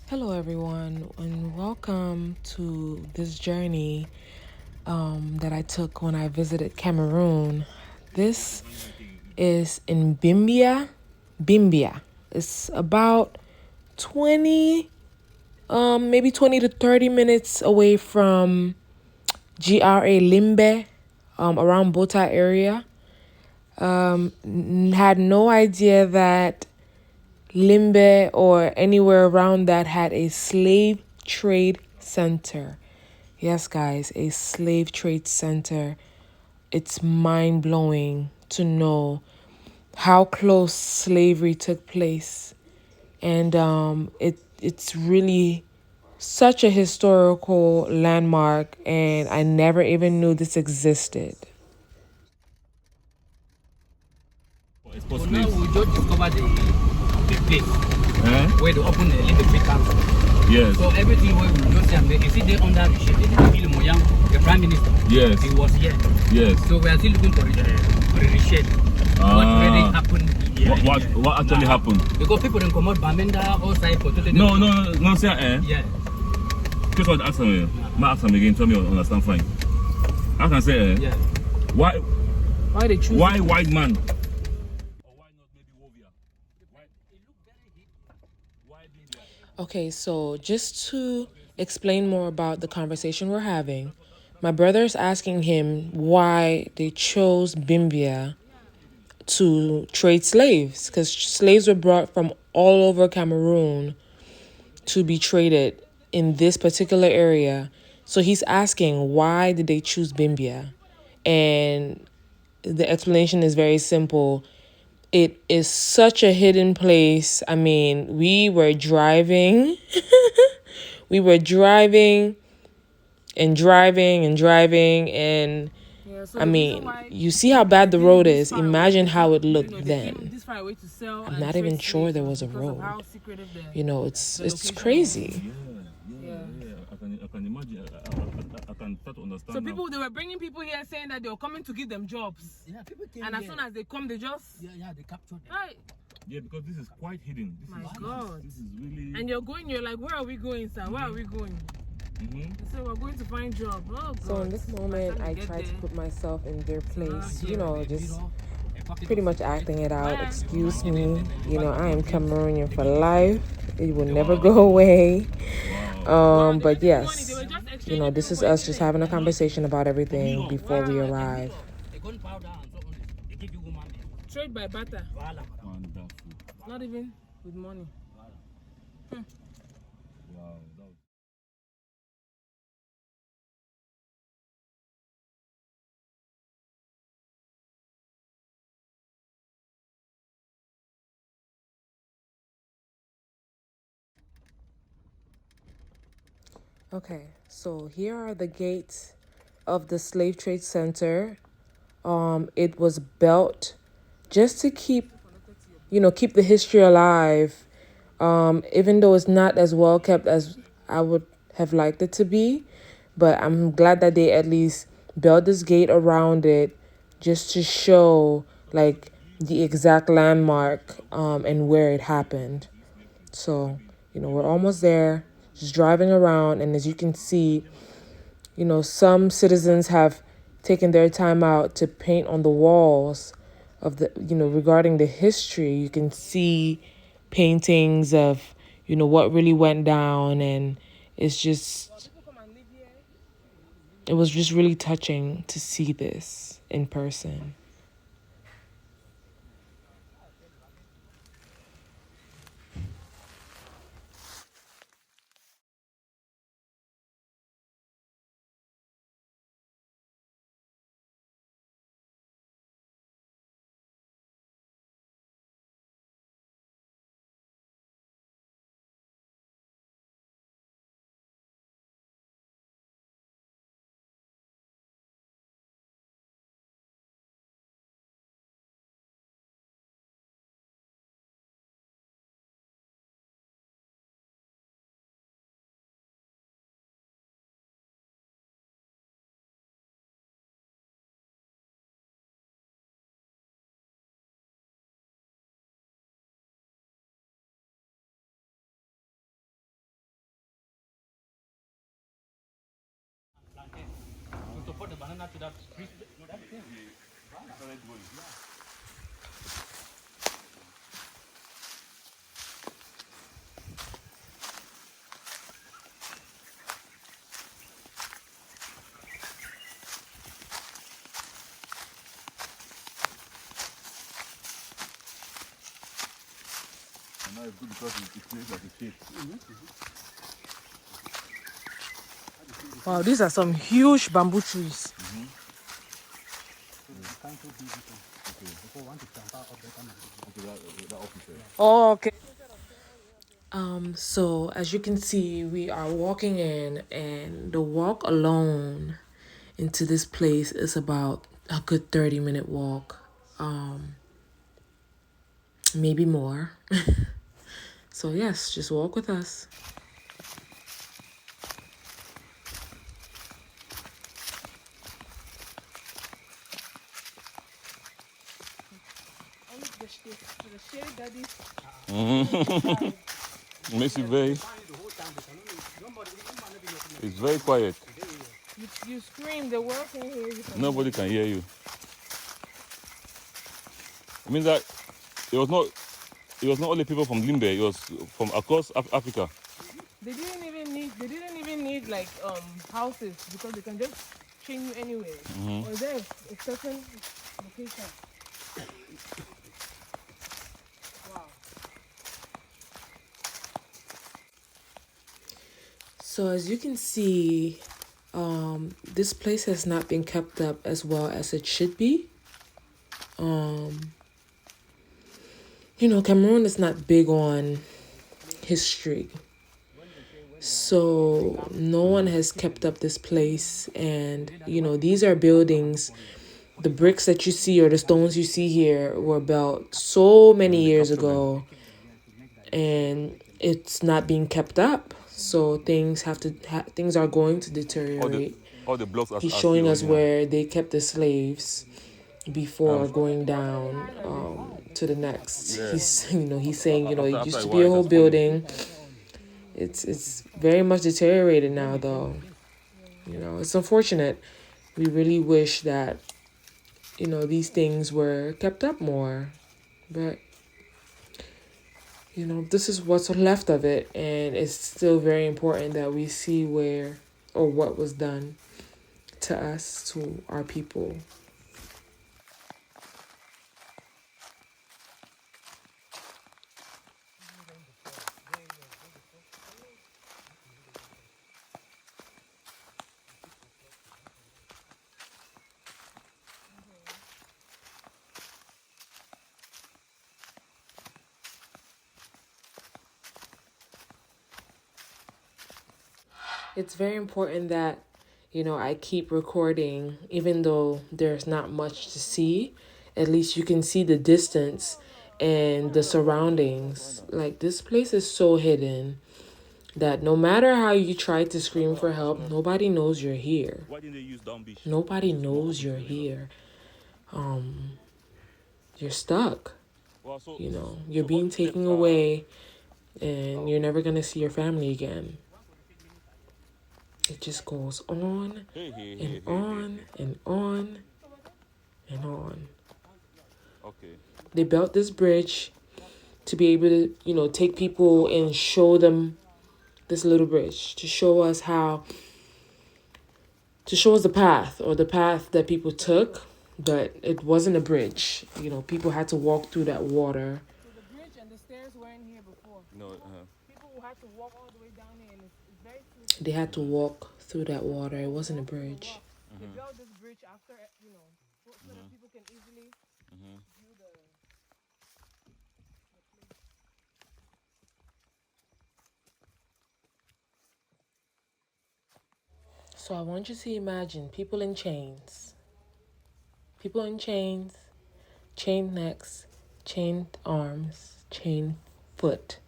Hello, everyone, and welcome to this journey that I took when I visited Cameroon. This is in BIMBIA. BIMBIA. It's about 20, maybe 20 to 30 minutes away from GRA Limbe, around Bota area. Had no idea that Limbe or anywhere around that had a slave trade center. Yes, guys, a slave trade center. It's mind blowing to know how close slavery took place. And it's really such a historical landmark, and I never even knew this existed. But now we just discover the place where they open the little big council. Yes. So everything where we just see, you see they under the shade, Bill Moyang, the Prime Minister. Yes. He was here. Yes. So we are still looking for the reshape. What really happened here? What actually happened? Because people don't come out Bamenda outside for today. No, sir, Yeah. Just want to ask him. Ask him again, tell me I understand fine. I can say, Yeah. why They choose? why white man? Okay, so just to explain more about the conversation we're having, my brother's asking him why they chose Bimbia to trade slaves, because slaves were brought from all over Cameroon to be traded in this particular area. So he's asking, why did they choose Bimbia? And the explanation is very simple. It is such a hidden place. I mean, we were driving. We were driving and driving and driving, and I mean, you see how bad the road is. Imagine how it looked then. I'm not even sure there was a road. It's crazy. I can imagine. I can start to understand. So people, they were bringing people here saying that they were coming to give them jobs. Yeah, people came And as here. soon as they come, they just... Yeah, they captured them. Right. Yeah, because this is quite hidden. My God. This is really. And you're like, where are we going, sir? Where are we going? They say, we're going to find job. Oh, God. So in this moment, I tried to put myself in their place, just pretty much acting it out. Excuse me, I am Cameroonian for life. It will never go away. But yes, this is us just having a conversation about everything before we arrive. They gun powder and so on. They give you woman. Trade by barter. Wonderful. Not even with money. Wow. That was... Okay, so here are the gates of the slave trade center. It was built just to keep the history alive. Even though it's not as well kept as I would have liked it to be, but I'm glad that they at least built this gate around it just to show like the exact landmark and where it happened. So, we're almost there, just driving around, and as you can see, some citizens have taken their time out to paint on the walls of regarding the history. You can see paintings of, what really went down, and it's just, it was just really touching to see this in person. put the banana to that tree. No, that's it. And now it's good because it creates like a shape. Wow, these are some huge bamboo trees. Oh, okay. So as you can see, we are walking in, and the walk alone into this place is about a good 30-minute walk. Maybe more. So yes, just walk with us. It makes it very, it's very quiet. You scream, the world can hear you. Nobody can hear you. It means that it was not only people from Limbe, it was from across Africa. They didn't even need like houses, because they can just chain you anywhere. Or there a certain location. Wow. So as you can see, this place has not been kept up as well as it should be. Cameroon is not big on history. So no one has kept up this place. And, these are buildings. The bricks that you see or the stones you see here were built so many years ago. And it's not being kept up. So things are going to deteriorate. All the blocks He's showing us where they kept the slaves before going down to the next. Yeah. He's saying, it After used to a be a while, whole that's building. It's very much deteriorated now, though. It's unfortunate. We really wish that these things were kept up more, but this is what's left of it, and it's still very important that we see where or what was done to us, to our people. It's very important that, I keep recording, even though there's not much to see. At least you can see the distance and the surroundings. Like, this place is so hidden that no matter how you try to scream for help, nobody knows you're here. Why didn't they use down beach? Nobody knows you're here. You're stuck. Well, so, You're being taken away, and you're never going to see your family again. It just goes on and on and on and on. Okay. They built this bridge to be able to, take people and show them this little bridge, to show us the path, or the path that people took, but it wasn't a bridge. People had to walk through that water. So the bridge and the stairs weren't here before. No. People will have to walk all the way down here, and it's very slippery. They had to walk through that water. It wasn't a bridge. They built this bridge after, so that people can easily view the place. So I want you to imagine people in chains. People in chains, chained necks, chained arms, chained foot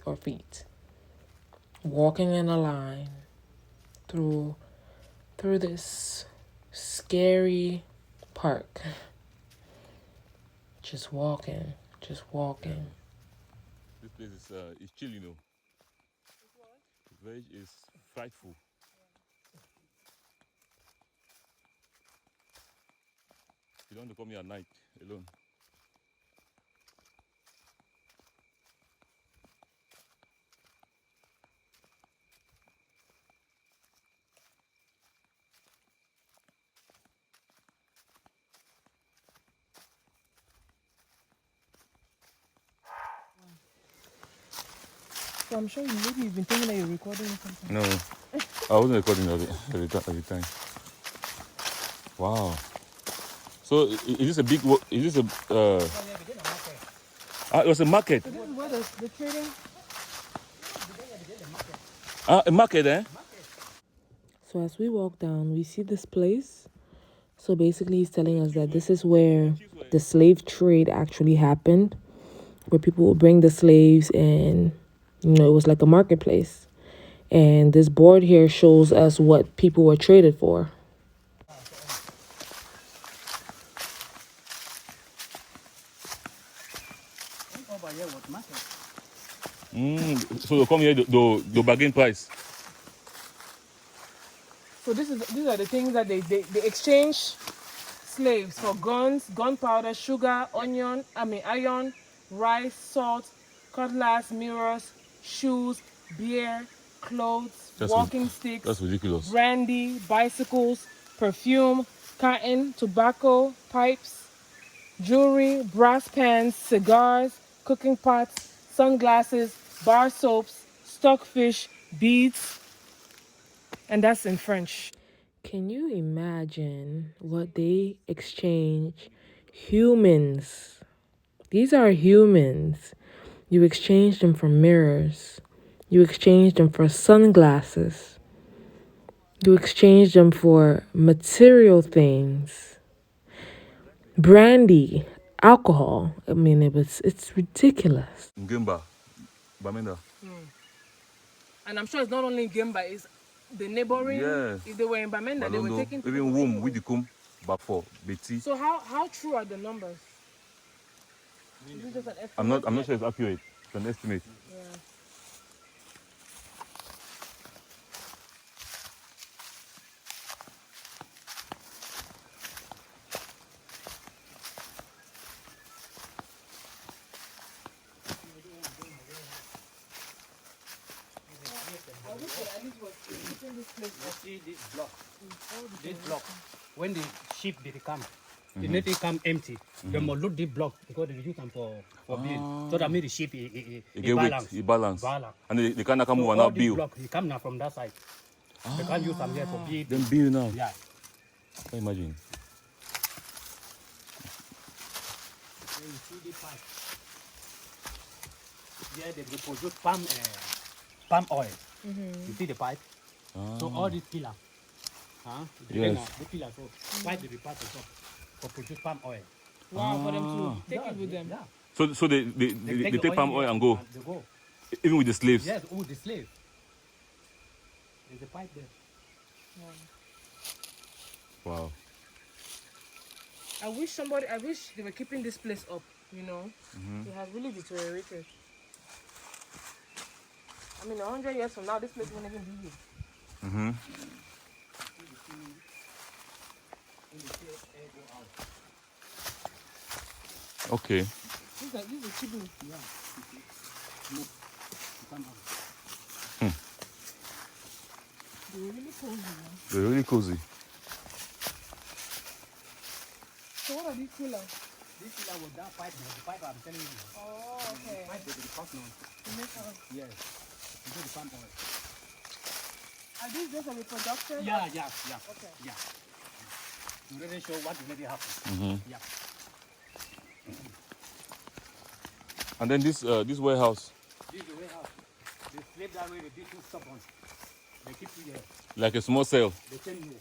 or feet, walking in a line through this scary park. Just walking. This place is chill, It's what? The village is frightful. You don't want to come here at night alone. So I'm sure maybe you've been thinking that you're recording or something. No, I wasn't recording every time. Wow. So is this a big? Is this a? It was a market. So this is where the trading. A market, eh? So as we walk down, we see this place. So basically, he's telling us that this is where the slave trade actually happened, where people would bring the slaves and, it was like a marketplace. And this board here shows us what people were traded for. So they come here, the bargain price. So these are the things that they exchange slaves for: guns, gunpowder, sugar, iron, rice, salt, cutlass, mirrors, shoes, beer, clothes, walking sticks, That's ridiculous. brandy, bicycles, perfume, cotton, tobacco, pipes, jewelry, brass pans, cigars, cooking pots, sunglasses, bar soaps, stockfish, beads, and that's in French. Can you imagine what they exchange? Humans. These are humans. You exchange them for mirrors. You exchange them for sunglasses. You exchange them for material things. Brandy, alcohol. I mean, it's ridiculous. Ngimba, Bamenda. And I'm sure it's not only in Gemba, it's the neighboring. Yes. If they were in Bamenda, they were taking people even to womb anywhere. with the comb, back for Betty. So how true are the numbers? Is it just an estimate? I'm not sure it's accurate. It's an estimate. Yeah. I wish that at least was keeping this place up. See this block. This block. When the ship did come, the native come empty. They must load this block because they use them for bill. So that means the ship It balance. balance. And they can't come over So now all this bill. block, he come now from that side. They can't use them here for bill. Then bill now. Yeah. Can you imagine? Then you see the pipe. Here they produce palm oil. You see the pipe? So all these pillars. Yes. The pillars, so pipe they be part of top for produce palm oil. Wow, for them to take it with them. Yeah. So they the take palm oil and go. They go. Even with the slaves. Yes, oh, the slave. There's a pipe there. Wow. I wish they were keeping this place up, It has really deteriorated. I mean, 100 years from now, this place won't even be here. Okay. This is chicken. Yeah. They're really cozy, They're really cozy. So what are these pillars? This pillar was that pipe, the pipe I'm telling you. Oh, okay. Pipe they be cut now. To make a- Yes. You do the palm oil. Are these just a reproduction? Yeah. Okay. Yeah. You really show what really happened. Yeah. And then this warehouse, This is the warehouse. They slave that way, they be too stubborn. They keep you there. like a small cell. They tell you.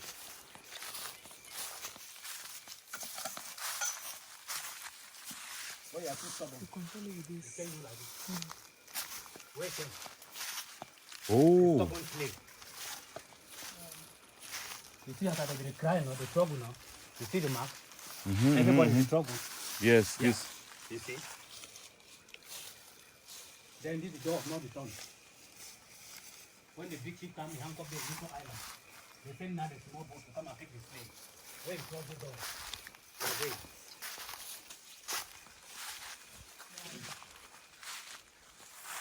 When you are too stubborn, they tell you like this. Wait them. Oh. Stubborn slave. You see how they cry now, they struggle now. You see the mark? Everybody is struggle. Yes, Yeah. yes. You see? Then this door not be done. When the big ship come, he hang up the little island. They send now the small boat to come and pick the slave. When you close the door,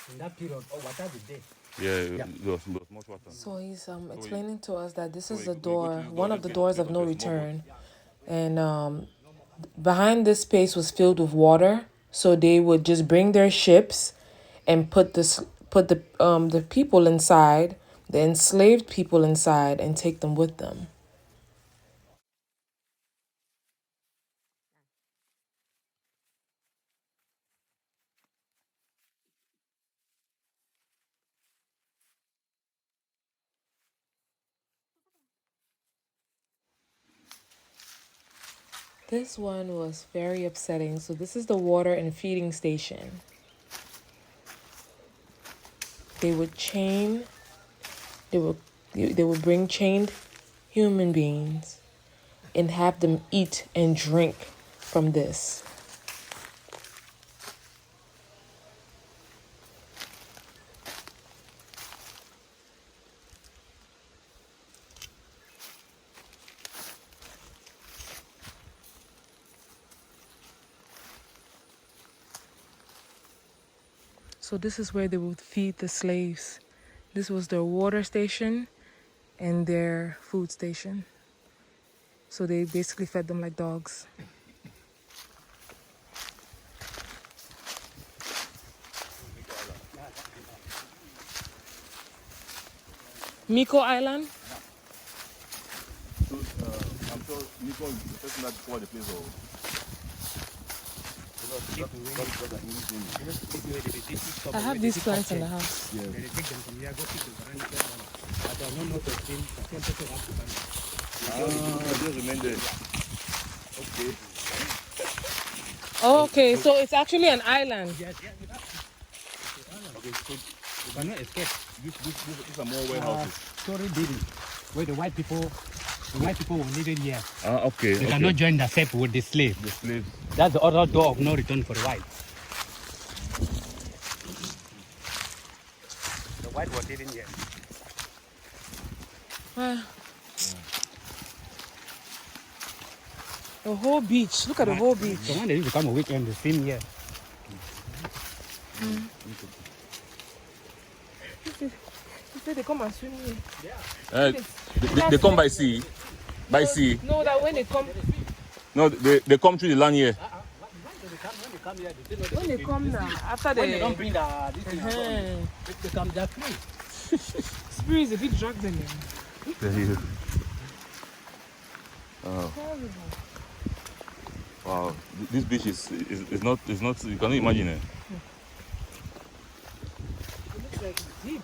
In that period, water the day. Yeah, there was much water. So he's explaining to us that this is we the go to door, this door, one of let's the get doors of onto no a small boat. return, and behind this space was filled with water. So they would just bring their ships and put the people inside, the enslaved people inside, and take them with them. This one was very upsetting. So this is the water and feeding station. They would chain. They would bring chained human beings and have them eat and drink from this. So this is where they would feed the slaves. This was their water station and their food station. So they basically fed them like dogs. Miko Island? So, I'm sure Nico is the person that bought the place. I have these plants in the house. Yeah. They take them from here, go to the veranda. But there are no more of them. Just remain there. Okay. Oh, okay, so it's actually an island. Yes, yes. Okay, so You cannot escape. these are more warehouses. Story building, where the white people were living here. Okay. They cannot join the step with the slave. The slaves. That's the other door of no return for the white. The white was living here. Ah. The whole beach. Look at the whole beach. So when they used to come a weekend, they swim here. He said they come and swim here. They come by sea. By sea. No, that when they come, No, they come through the land here. when they come now, after When they don't the bring this thing, they come that free. spirits, if it drag them in. Oh. Wow, this beach is not you cannot imagine it. It looks like deep.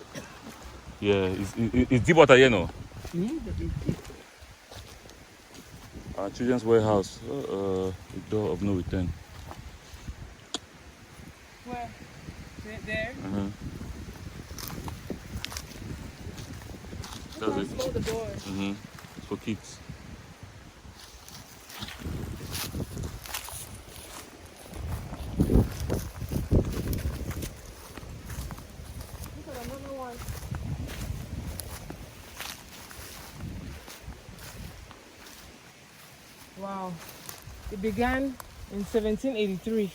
Yeah, it's deep water here now. Children's warehouse, the door of no return. Where? There? That's Look it. how small the door is. It's for kids. Look at another one. Wow. It began in 1783.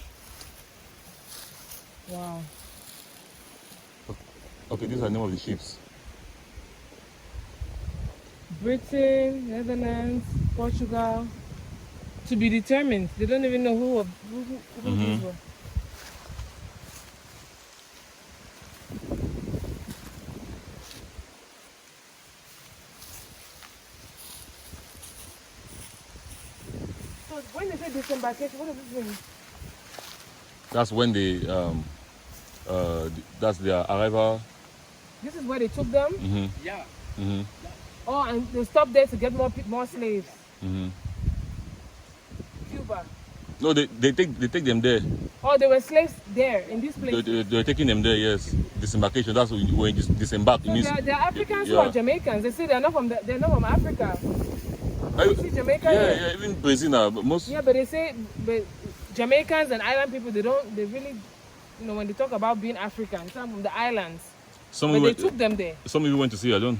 Wow. Okay, these are the name of the ships. Britain, Netherlands, Portugal. To be determined. They don't even know who these were. So when they say disembarkation, what does this mean? That's when they that's their arrival. This is where they took them? Yeah. Oh, and they stopped there to get more slaves. Cuba. No, they take them there. Oh, they were slaves there in this place. They're taking them there. Yes, disembarkation. That's when you disembark. It So means they're Africans who yeah. are Jamaicans. They say they're not from Africa. You see Jamaica here? yeah, even Brazil now, but most. Yeah, but they say Jamaicans and island people, they really, when they talk about being African, some from the islands. Some But they went, took them there. some people went to see. I don't.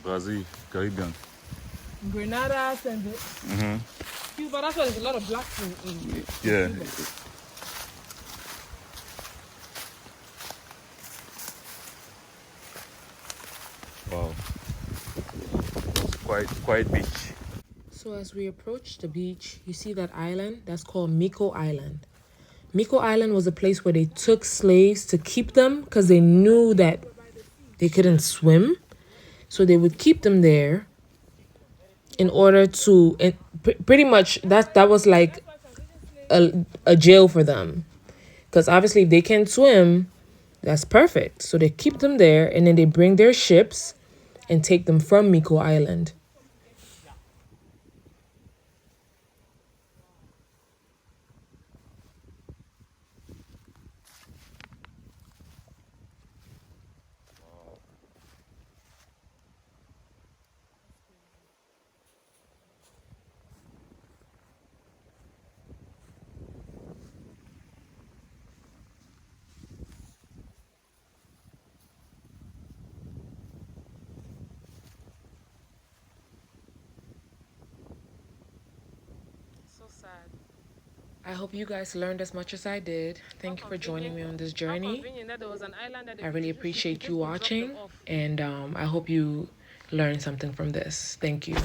Brazil, Caribbean. Grenadas and the Cuba. That's why there's a lot of blacks in Yeah. Cuba. Wow. Quite beach. So as we approach the beach, you see that island? That's called Miko Island. Miko Island was a place where they took slaves to keep them because they knew that they couldn't swim. So they would keep them there in order to, and pretty much that was like a jail for them. Because obviously if they can't swim, that's perfect. So they keep them there and then they bring their ships and take them from Miko Island. So sad. I hope you guys learned as much as I did. Thank you for joining me on this journey. Convenient that there was an island that they I really could just- appreciate just you drop them watching, off. and I hope you learned something from this. Thank you.